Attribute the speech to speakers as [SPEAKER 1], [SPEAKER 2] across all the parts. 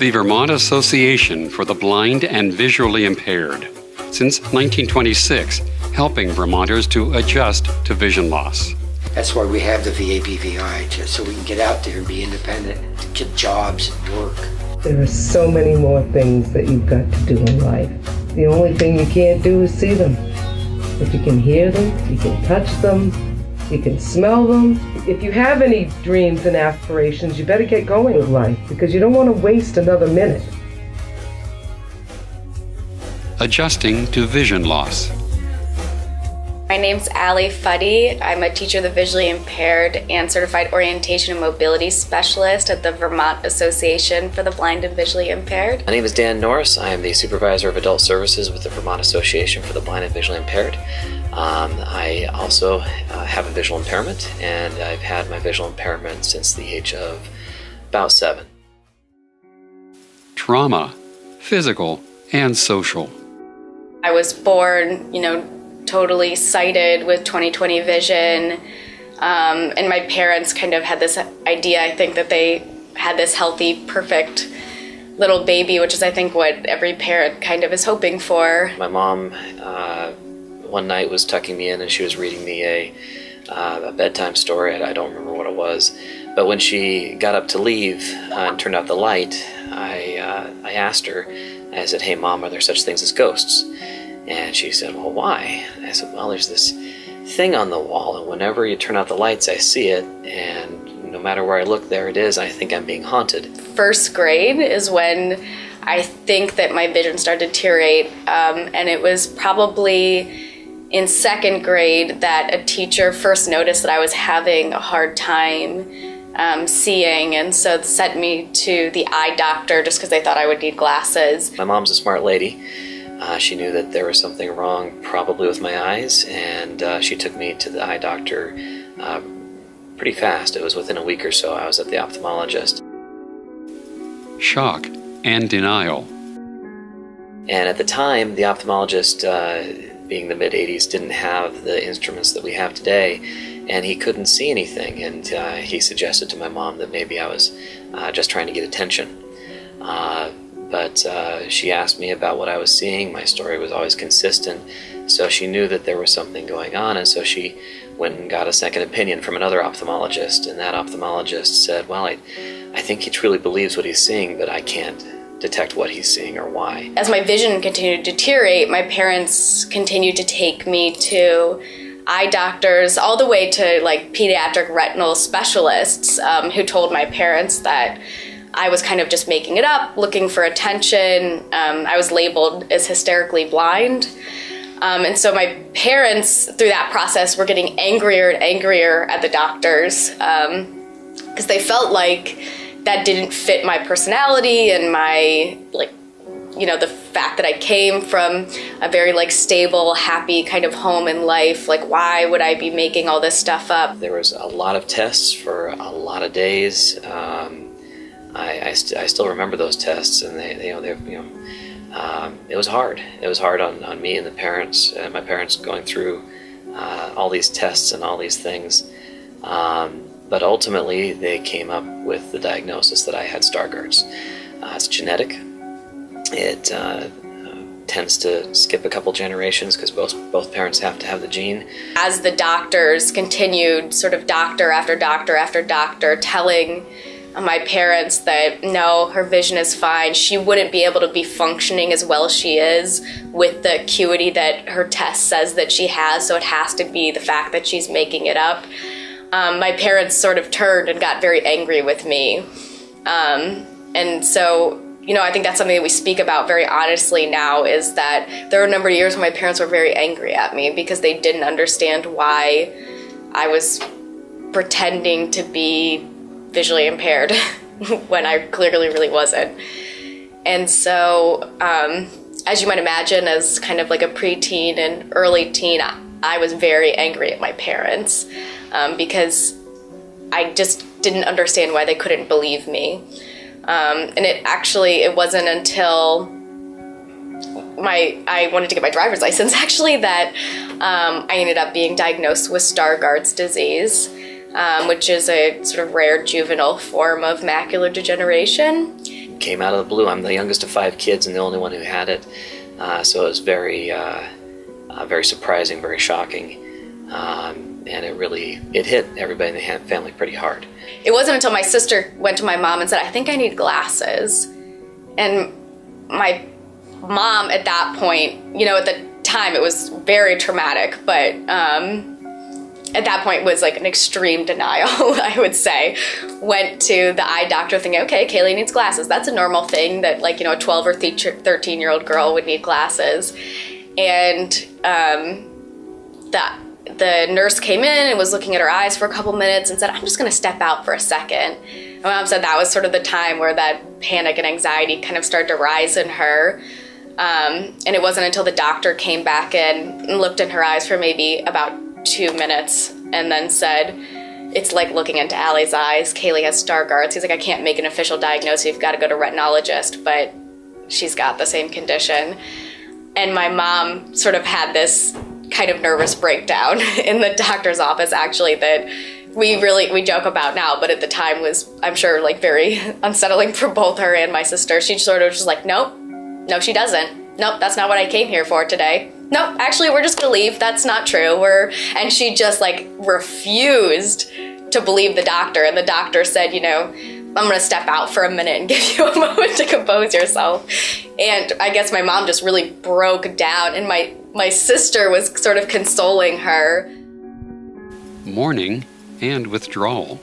[SPEAKER 1] the Vermont Association for the Blind and Visually Impaired, since 1926, helping Vermonters to adjust to vision loss.
[SPEAKER 2] That's why we have the VABVI, just so we can get out there and be independent, get jobs and work.
[SPEAKER 3] There are so many more things that you've got to do in life. The only thing you can't do is see them. If you can hear them, you can touch them, you can smell them. If you have any dreams and aspirations, you better get going with life because you don't want to waste another minute.
[SPEAKER 1] Adjusting to vision loss.
[SPEAKER 4] My name's allie2. I'm a teacher of the visually impaired and certified orientation and mobility specialist at the Vermont Association for the Blind and Visually Impaired.
[SPEAKER 5] My name is Dan Norris. I am the supervisor of adult services with the Vermont Association for the Blind and Visually Impaired. I also have a visual impairment, and I've had my visual impairment since the age of about 7.
[SPEAKER 1] Trauma, physical and social.
[SPEAKER 4] I was born, totally sighted with 20/20 vision, and my parents kind of had this idea, I think, that they had this healthy, perfect little baby, which is, I think, what every parent kind of is hoping for.
[SPEAKER 5] My mom one night was tucking me in and she was reading me a bedtime story. I don't remember what it was, but when she got up to leave and turned out the light, I asked her, I said, "Hey Mom, are there such things as ghosts?" And she said, "Well, why?" I said, "Well, there's this thing on the wall, and whenever you turn out the lights, I see it, and no matter where I look, there it is. I think I'm being haunted." First
[SPEAKER 4] grade is when I think that my vision started to deteriorate, and it was probably in second grade that a teacher first noticed that I was having a hard time seeing, and so sent me to the eye doctor just because they thought I would need glasses.
[SPEAKER 5] My mom's a smart lady. She knew that there was something wrong probably with my eyes, and she took me to the eye doctor pretty fast. It was within a week or so I was at the ophthalmologist.
[SPEAKER 1] Shock and denial.
[SPEAKER 5] And at the time, the ophthalmologist, being the mid-'80s, didn't have the instruments that we have today, and he couldn't see anything, and he suggested to my mom that maybe I was just trying to get attention. But she asked me about what I was seeing. My story was always consistent, so she knew that there was something going on, and so she went and got a second opinion from another ophthalmologist, and that ophthalmologist said, "Well, I think he truly believes what he's seeing, but I can't detect what he's seeing or why." As my vision continued to deteriorate, my parents continued to take me to eye doctors, all the way to pediatric retinal specialists who told my parents that I was kind of just making it up, looking for attention. I was labeled as hysterically blind. And so my parents, through that process, were getting angrier and angrier at the doctors because they felt like that didn't fit my personality and my, the fact that I came from a very stable, happy kind of home in life. Why would I be making all this stuff up? There was a lot of tests for a lot of days. I still remember those tests, and it was hard. It was hard on me and the parents, my parents going through all these tests and all these things. But ultimately, they came up with the diagnosis that I had Stargardt's. It's genetic. It tends to skip a couple generations because both parents have to have the gene. As the doctors continued, sort of doctor after doctor after doctor, telling my parents that no, her vision is fine, she wouldn't be able to be functioning as well as she is with the acuity that her test says that she has, so it has to be the fact that she's making it up. My parents sort of turned and got very angry with me. And so, I think that's something that we speak about very honestly now, is that there were a number of years when my parents were very angry at me because they didn't understand why I was pretending to be visually impaired when I clearly really wasn't. And so, as you might imagine, as kind of like a preteen and early teen, I was very angry at my parents because I just didn't understand why they couldn't believe me. And it wasn't until I wanted to get my driver's license, actually, that I ended up being diagnosed with Stargardt's disease, which is a sort of rare juvenile form of macular degeneration. came out of the blue. I'm the youngest of 5 kids and the only one who had it. So it was very surprising, very shocking. And it hit everybody in the family pretty hard.
[SPEAKER 4] It wasn't until my sister went to my mom and said, I think I need glasses. And my mom at that point, at the time it was very traumatic, but at that point was like an extreme denial, I would say. Went to the eye doctor thinking, okay, Kaylee needs glasses. That's a normal thing that a 12 or 13-year-old girl would need glasses. And the nurse came in and was looking at her eyes for a couple minutes and said, I'm just gonna step out for a second. And my mom said that was sort of the time where that panic and anxiety kind of started to rise in her. And it wasn't until the doctor came back in and looked in her eyes for maybe about 2 minutes and then said, it's like looking into Allie's eyes. Kaylee has Stargardt's. He's like, I can't make an official diagnosis. You've got to go to retinologist, but she's got the same condition. And my mom sort of had this kind of nervous breakdown in the doctor's office, actually, that we joke about now, but at the time was, I'm sure, very unsettling for both her and my sister. She sort of just like, nope, no, she doesn't. Nope, that's not what I came here for today. Nope, actually, we're just gonna leave. That's not true. And she just refused to believe the doctor. And the doctor said, I'm gonna step out for a minute and give you a moment to compose yourself. And I guess my mom just really broke down, and my sister was sort of consoling her.
[SPEAKER 1] Mourning and withdrawal.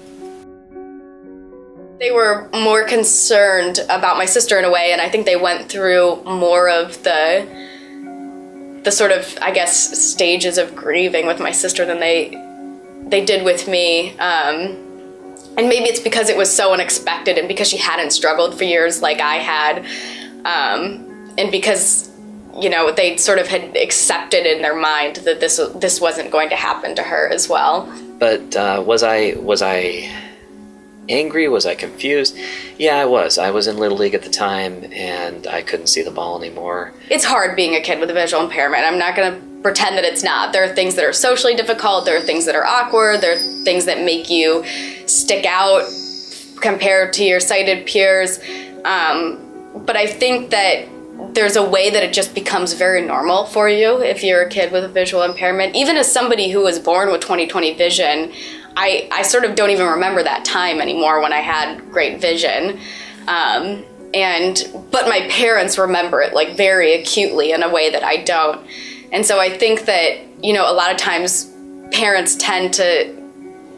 [SPEAKER 4] They were more concerned about my sister in a way, and I think they went through more of the sort of, I guess, stages of grieving with my sister than they did with me. And maybe it's because it was so unexpected and because she hadn't struggled for years like I had. And because, they sort of had accepted in their mind that this wasn't going to happen to her as well.
[SPEAKER 5] But was I angry? Was I confused? Yeah, I was. I was in Little League at the time, and I couldn't see the ball anymore.
[SPEAKER 4] It's hard being a kid with a visual impairment. I'm not going to pretend that it's not. There are things that are socially difficult. There are things that are awkward. There are things that make you stick out compared to your sighted peers. But I think that there's a way that it just becomes very normal for you if you're a kid with a visual impairment. Even as somebody who was born with 20/20 vision, I sort of don't even remember that time anymore when I had great vision. But my parents remember it very acutely in a way that I don't. And so I think that, a lot of times parents tend to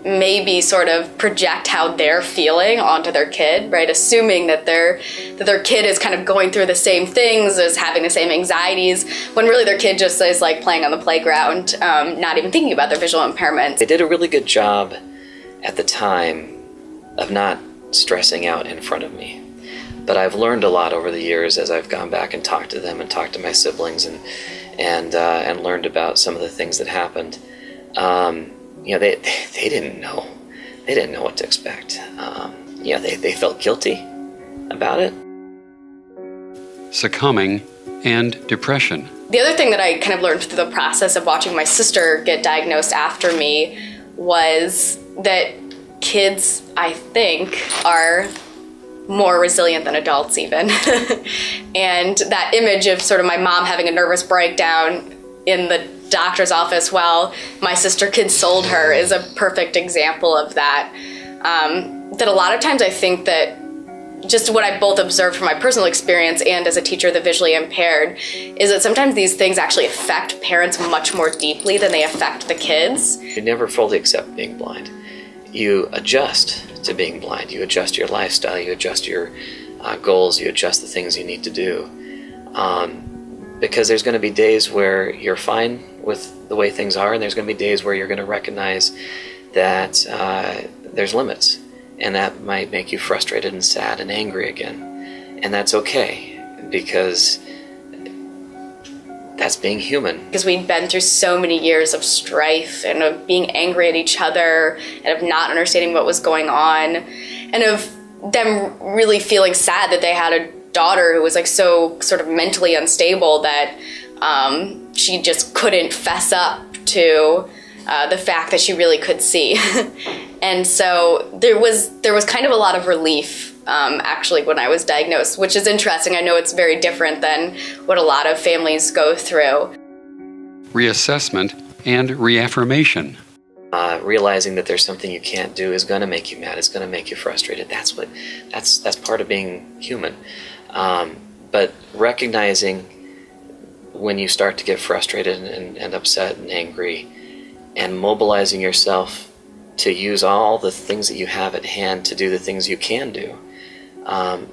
[SPEAKER 4] maybe sort of project how they're feeling onto their kid, right? Assuming that their kid is kind of going through the same things, is having the same anxieties, when really their kid just is playing on the playground, not even thinking about their visual impairment.
[SPEAKER 5] They did a really good job at the time of not stressing out in front of me. But I've learned a lot over the years as I've gone back and talked to them and talked to my siblings and learned about some of the things that happened. They didn't know. They didn't know what to expect. They felt guilty about it.
[SPEAKER 1] Succumbing and depression.
[SPEAKER 4] The other thing that I kind of learned through the process of watching my sister get diagnosed after me was that kids, I think, are more resilient than adults even. And that image of sort of my mom having a nervous breakdown in the doctor's office while my sister consoled her is a perfect example of that. That a lot of times I think that just what I both observed from my personal experience and as a teacher of the visually impaired is that sometimes these things actually affect parents much more deeply than they affect the kids.
[SPEAKER 5] You never fully accept being blind. You adjust to being blind. You adjust your lifestyle. You adjust your goals. You adjust the things you need to do. Because there's going to be days where you're fine with the way things are, and there's going to be days where you're going to recognize that there's limits, and that might make you frustrated and sad and angry again. And that's okay, because that's being human.
[SPEAKER 4] Because we'd been through so many years of strife and of being angry at each other and of not understanding what was going on, and of them really feeling sad that they had a daughter who was so sort of mentally unstable that she just couldn't fess up to the fact that she really could see. And so there was kind of a lot of relief, actually, when I was diagnosed, which is interesting. I know it's very different than what a lot of families go through.
[SPEAKER 1] Reassessment and reaffirmation.
[SPEAKER 5] Realizing that there's something you can't do is going to make you mad. It's going to make you frustrated. That's part of being human. But recognizing when you start to get frustrated and upset and angry, and mobilizing yourself to use all the things that you have at hand to do the things you can do,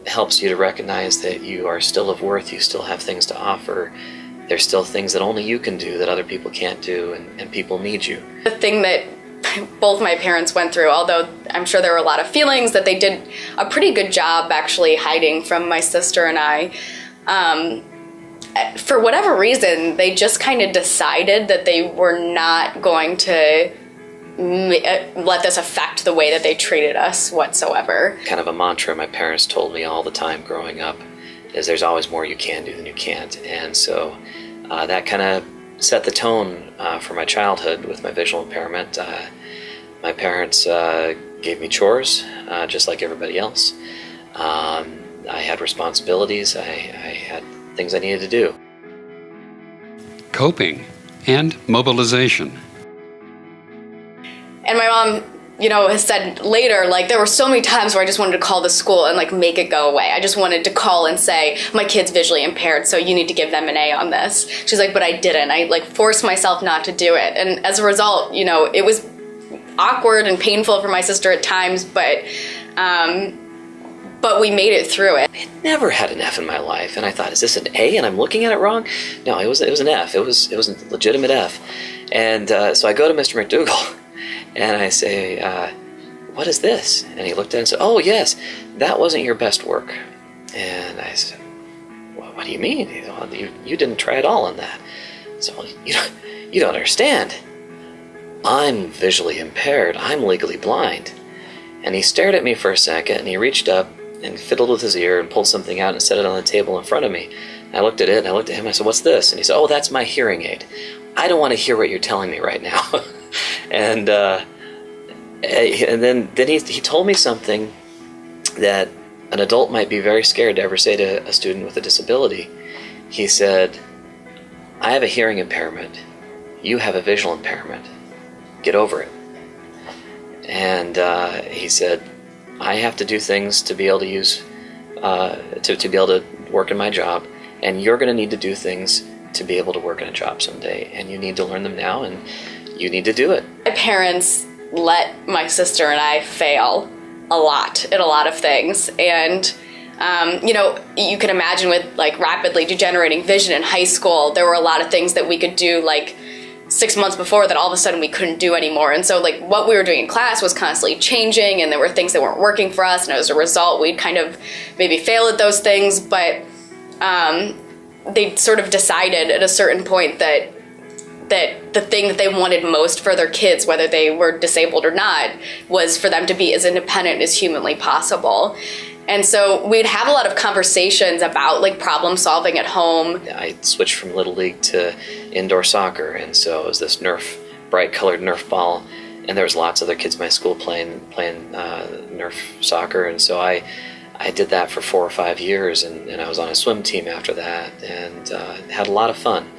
[SPEAKER 5] helps you to recognize that you are still of worth. You still have things to offer. There's still things that only you can do that other people can't do, and people need you.
[SPEAKER 4] The thing that both my parents went through, although I'm sure there were a lot of feelings, that they did a pretty good job actually hiding from my sister and I. For whatever reason, they just kind of decided that they were not going to let this affect the way that they treated us whatsoever.
[SPEAKER 5] Kind of a mantra my parents told me all the time growing up is there's always more you can do than you can't. And so that kind of set the tone for my childhood with my visual impairment. My parents gave me chores just like everybody else. I had responsibilities. I had things I needed to do.
[SPEAKER 1] Coping and mobilization.
[SPEAKER 4] And my mom, has said later, like, there were so many times where I just wanted to call the school and, like, make it go away. I just wanted to call and say, my kid's visually impaired, so you need to give them an A on this. She's like, but I didn't. I, like, forced myself not to do it. And as a result, it was awkward and painful for my sister at times, but we made it through it.
[SPEAKER 5] I had never had an F in my life, and I thought, is this an A and I'm looking at it wrong? No, it was an F. It was a legitimate F. And so I go to Mr. McDougall, and I say, what is this? And he looked at it and said, oh, yes, that wasn't your best work. And I said, well, what do you mean? He said, well, you didn't try at all on that. So, well, you don't understand. I'm visually impaired. I'm legally blind. And he stared at me for a second, and he reached up and fiddled with his ear and pulled something out and set it on the table in front of me. I looked at it, and I looked at him, and I said, what's this? And he said, oh, that's my hearing aid. I don't want to hear what you're telling me right now. And then he told me something that an adult might be very scared to ever say to a student with a disability. He said, I have a hearing impairment. You have a visual impairment. Get over it. And he said, I have to do things to be able to use, to be able to work in my job, and you're going to need to do things to be able to work in a job someday, and you need to learn them now, and you need to do it.
[SPEAKER 4] My parents let my sister and I fail a lot at a lot of things, and you can imagine with, like, rapidly degenerating vision in high school, there were a lot of things that we could do, like, 6 months before that all of a sudden we couldn't do anymore. And so, like, what we were doing in class was constantly changing, and there were things that weren't working for us, and as a result we'd kind of maybe fail at those things. But they sort of decided at a certain point that the thing that they wanted most for their kids, whether they were disabled or not, was for them to be as independent as humanly possible. And so we'd have a lot of conversations about, like, problem solving at home.
[SPEAKER 5] I switched from Little League to indoor soccer, and so it was this bright colored Nerf ball, and there was lots of other kids in my school playing Nerf soccer, and so I did that for 4 or 5 years, and I was on a swim team after that, and had a lot of fun,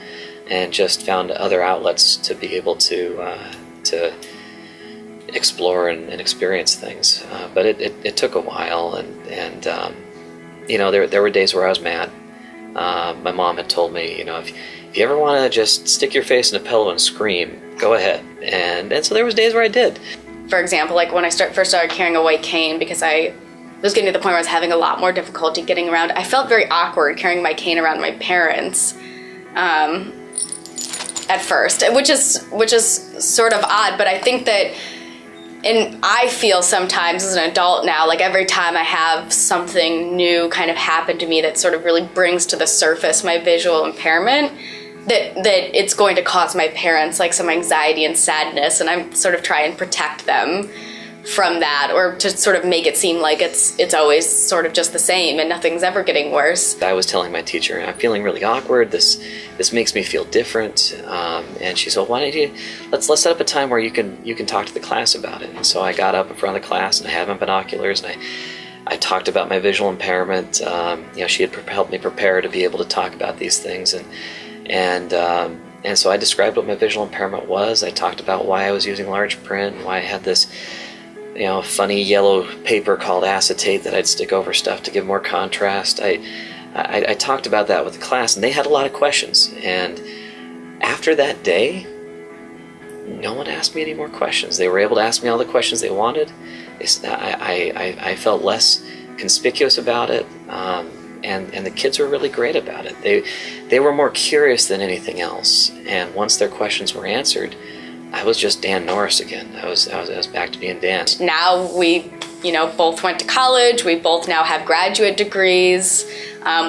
[SPEAKER 5] and just found other outlets to be able to explore and experience things. But it took a while, and there were days where I was mad. My mom had told me, if you ever want to just stick your face in a pillow and scream, go ahead. And so there was days where I did.
[SPEAKER 4] For example, like when I first started carrying a white cane, because I was getting to the point where I was having a lot more difficulty getting around. I felt very awkward carrying my cane around my parents at first, which is sort of odd, but I think that, and I feel sometimes as an adult now, like every time I have something new kind of happen to me that sort of really brings to the surface my visual impairment, that it's going to cause my parents like some anxiety and sadness, and I'm sort of trying to protect them from that, or to sort of make it seem like it's always sort of just the same and nothing's ever getting worse.
[SPEAKER 5] I was telling my teacher, I'm feeling really awkward. This makes me feel different. And she said, well, why don't you let's set up a time where you can talk to the class about it. And so I got up in front of the class and I had my binoculars and I talked about my visual impairment. She had helped me prepare to be able to talk about these things, and so I described what my visual impairment was. I talked about why I was using large print, and why I had this funny yellow paper called acetate that I'd stick over stuff to give more contrast. I talked about that with the class, and they had a lot of questions. And after that day, no one asked me any more questions. They were able to ask me all the questions they wanted. I felt less conspicuous about it, and the kids were really great about it. They were more curious than anything else. And once their questions were answered, I was just Dan Norris again. I was back to being Dan.
[SPEAKER 4] Now we, both went to college. We both now have graduate degrees.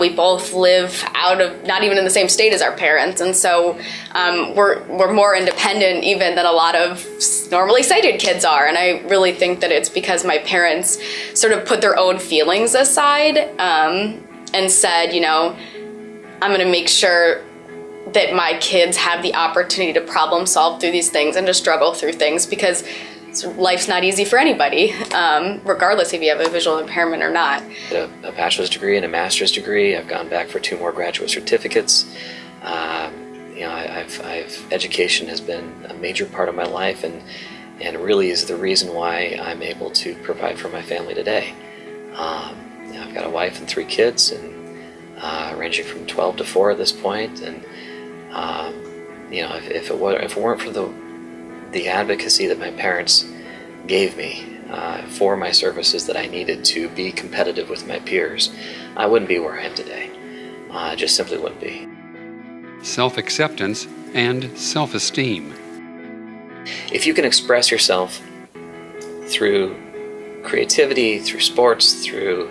[SPEAKER 4] We both live out of, not even in the same state as our parents. And so we're more independent even than a lot of normally sighted kids are. And I really think that it's because my parents sort of put their own feelings aside and said, I'm going to make sure that my kids have the opportunity to problem solve through these things and to struggle through things, because life's not easy for anybody, regardless if you have a visual impairment or not.
[SPEAKER 5] A bachelor's degree and a master's degree. I've gone back for 2 more graduate certificates. Education has been a major part of my life, and really is the reason why I'm able to provide for my family today. I've got a wife and 3 kids, and ranging from 12 to 4 at this point. And if it weren't for the advocacy that my parents gave me for my services that I needed to be competitive with my peers, I wouldn't be where I am today. I just simply wouldn't be.
[SPEAKER 1] Self-acceptance and self-esteem.
[SPEAKER 5] If you can express yourself through creativity, through sports, through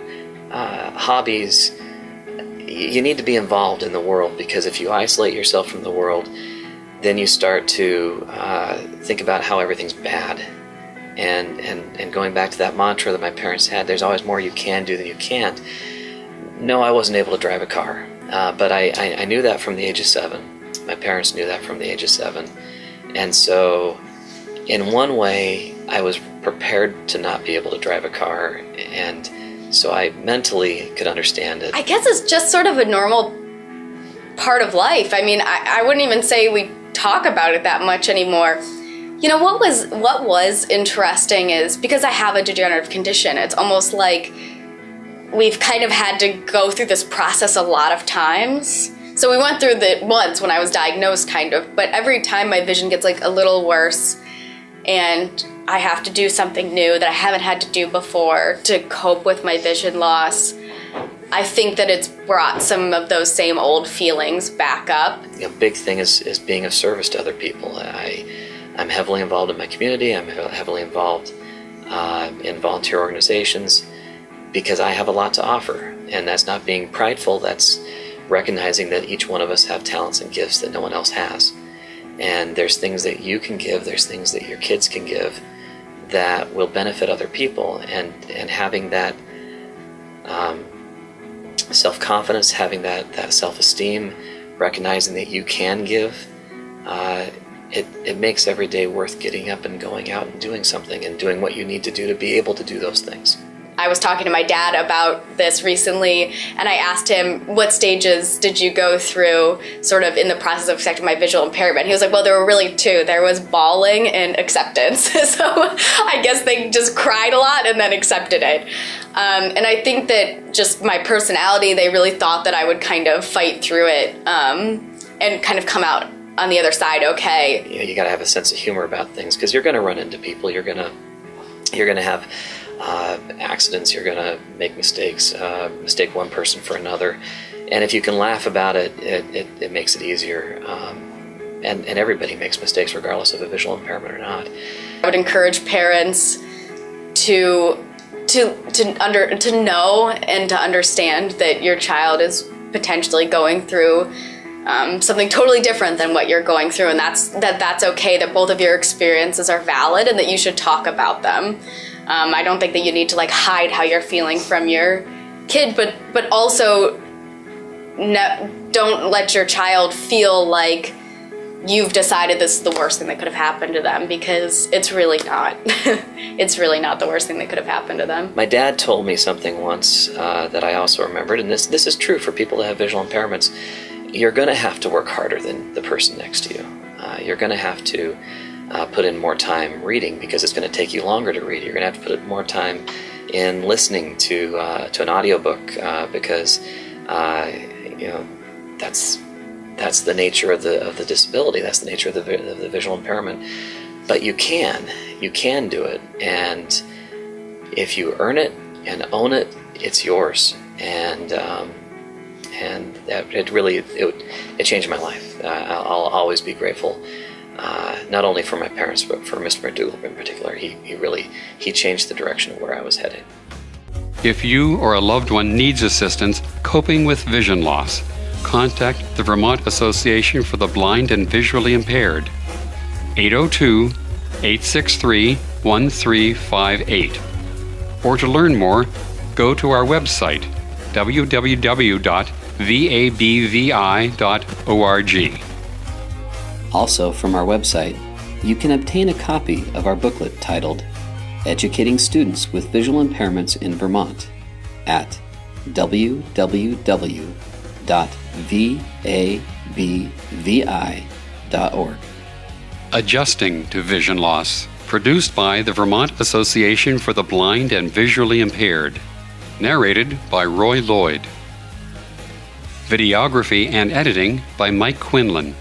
[SPEAKER 5] hobbies, you need to be involved in the world, because if you isolate yourself from the world, then you start to think about how everything's bad. And going back to that mantra that my parents had, there's always more you can do than you can't. No, I wasn't able to drive a car, but I knew that from the age of 7. My parents knew that from the age of 7. And so in one way, I was prepared to not be able to drive a car, and so I mentally could understand it.
[SPEAKER 4] I guess it's just sort of a normal part of life. I mean, I wouldn't even say we talk about it that much anymore. What was interesting is, because I have a degenerative condition, it's almost like we've kind of had to go through this process a lot of times. So we went through it once when I was diagnosed, kind of, but every time my vision gets like a little worse, and I have to do something new that I haven't had to do before to cope with my vision loss, I think that it's brought some of those same old feelings back up.
[SPEAKER 5] A big thing is being of service to other people. I'm heavily involved in my community. I'm heavily involved in volunteer organizations, because I have a lot to offer. And that's not being prideful, that's recognizing that each one of us have talents and gifts that no one else has. And there's things that you can give, there's things that your kids can give that will benefit other people. And having that self-confidence, having that self-esteem, recognizing that you can give, it makes every day worth getting up and going out and doing something and doing what you need to do to be able to do those things.
[SPEAKER 4] I was talking to my dad about this recently, and I asked him, what stages did you go through sort of in the process of accepting my visual impairment? He was like, well, there were really 2. There was bawling and acceptance. So I guess they just cried a lot and then accepted it. And I think that just my personality, they really thought that I would kind of fight through it and kind of come out on the other side okay.
[SPEAKER 5] You got to have a sense of humor about things, because you're going to run into people. You're going to have accidents, you're going to make mistakes, mistake one person for another. And if you can laugh about it, it makes it easier. And everybody makes mistakes regardless of a visual impairment or not.
[SPEAKER 4] I would encourage parents to know and to understand that your child is potentially going through something totally different than what you're going through, and that's okay, that both of your experiences are valid and that you should talk about them. I don't think that you need to like hide how you're feeling from your kid, but also don't let your child feel like you've decided this is the worst thing that could have happened to them, because it's really not. It's really not the worst thing that could have happened to them.
[SPEAKER 5] My dad told me something once that I also remembered, and this is true for people that have visual impairments. You're going to have to work harder than the person next to you. You're going to have to put in more time reading, because it's going to take you longer to read. You're going to have to put more time in listening to an audiobook, because that's the nature of the disability. That's the nature of the visual impairment. But you can do it, and if you earn it and own it, it's yours. And that it changed my life. I'll always be grateful, not only for my parents, but for Mr. McDougall in particular. He changed the direction of where I was headed.
[SPEAKER 1] If you or a loved one needs assistance coping with vision loss, contact the Vermont Association for the Blind and Visually Impaired, 802-863-1358. Or to learn more, go to our website, www.vabvi.org.
[SPEAKER 6] Also, from our website, you can obtain a copy of our booklet titled Educating Students with Visual Impairments in Vermont at www.vabvi.org.
[SPEAKER 1] Adjusting to Vision Loss, produced by the Vermont Association for the Blind and Visually Impaired. Narrated by Roy Lloyd. Videography and editing by Mike Quinlan.